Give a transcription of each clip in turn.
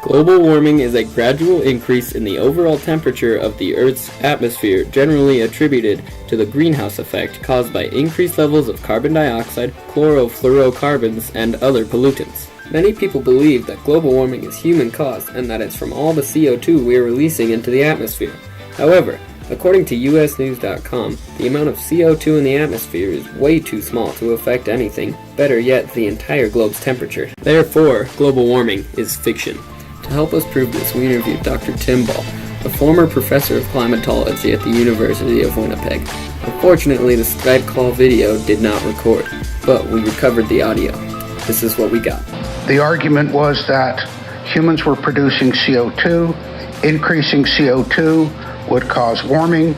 Global warming is a gradual increase in the overall temperature of the Earth's atmosphere, generally attributed to the greenhouse effect caused by increased levels of carbon dioxide, chlorofluorocarbons, and other pollutants. Many people believe that global warming is human-caused and that it's from all the CO2 we are releasing into the atmosphere. However, according to usnews.com, the amount of CO2 in the atmosphere is way too small to affect anything, better yet, the entire globe's temperature. Therefore, global warming is fiction. To help us prove this, we interviewed Dr. Tim Ball, a former professor of climatology at the University of Winnipeg. Unfortunately, the Skype call video did not record, but we recovered the audio. This is what we got. The argument was that humans were producing CO2, increasing CO2 would cause warming,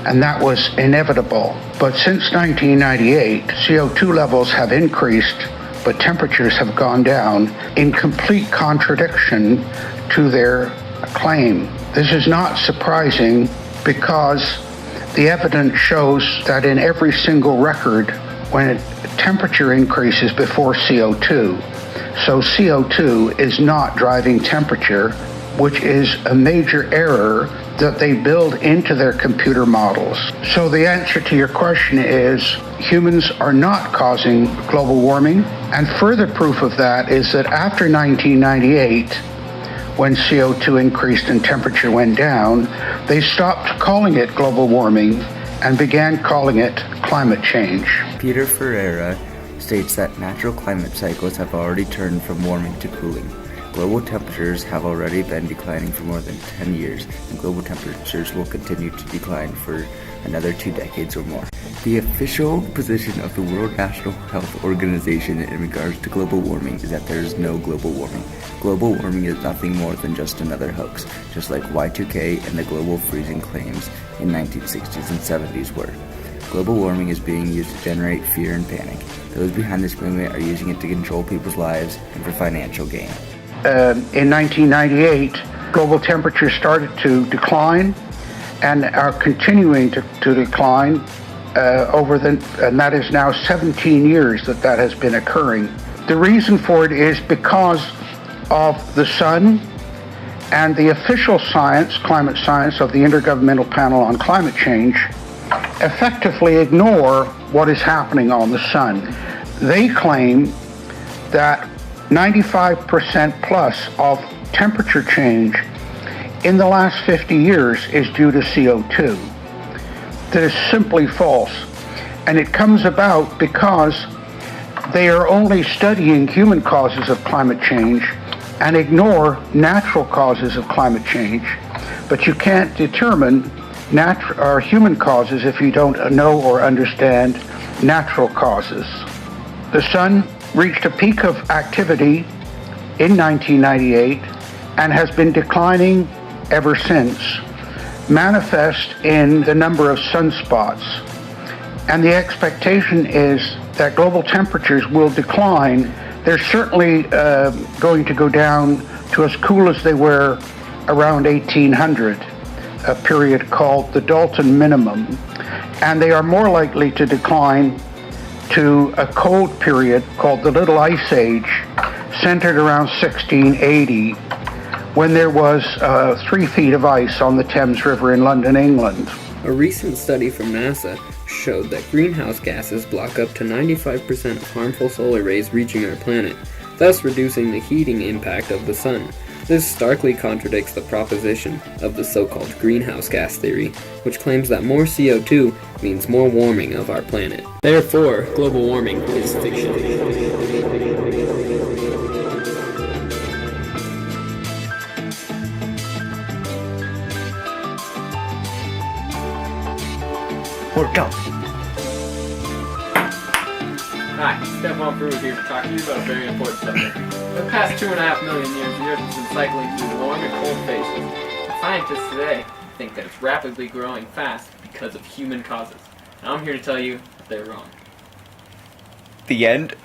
and that was inevitable. But since 1998, CO2 levels have increased, but temperatures have gone down in complete contradiction to their claim. This is not surprising because the evidence shows that in every single record, when temperature increases before CO2, so CO2 is not driving temperature, which is a major error that they build into their computer models. So the answer to your question is humans are not causing global warming, and further proof of that is that after 1998, when CO2 increased and temperature went down, they stopped calling it global warming and began calling it climate change. Peter Ferreira states that natural climate cycles have already turned from warming to cooling. Global temperatures have already been declining for more than 10 years, and global temperatures will continue to decline for another 2 decades or more. The official position of the World National Health Organization in regards to global warming is that there is no global warming. Global warming is nothing more than just another hoax, just like Y2K and the global freezing claims in 1960s and 70s were. Global warming is being used to generate fear and panic. Those behind this movement are using it to control people's lives and for financial gain. In 1998, global temperatures started to decline and are continuing to decline and that is now 17 years that has been occurring. The reason for it is because of the sun and the official science, climate science of the Intergovernmental Panel on Climate Change, effectively ignore what is happening on the sun. They claim that 95% plus of temperature change in the last 50 years is due to CO2. That is simply false. And it comes about because they are only studying human causes of climate change and ignore natural causes of climate change. But you can't determine human causes if you don't know or understand natural causes. The sun reached a peak of activity in 1998 and has been declining ever since, manifest in the number of sunspots. And the expectation is that global temperatures will decline. They're certainly going to go down to as cool as they were around 1800, a period called the Dalton minimum. And they are more likely to decline to a cold period called the Little Ice Age, centered around 1680, when there was 3 feet of ice on the Thames River in London, England. A recent study from NASA showed that greenhouse gases block up to 95% of harmful solar rays reaching our planet, thus reducing the heating impact of the sun. This starkly contradicts the proposition of the so-called greenhouse gas theory, which claims that more CO2 means more warming of our planet. Therefore, global warming is fiction. Worked out. Hi, Stefan Fruit here to talk to you about a very important subject. For the past 2.5 million years, the Earth has been cycling through warm and cold phases. But scientists today think that it's rapidly growing fast because of human causes. And I'm here to tell you that they're wrong. The end.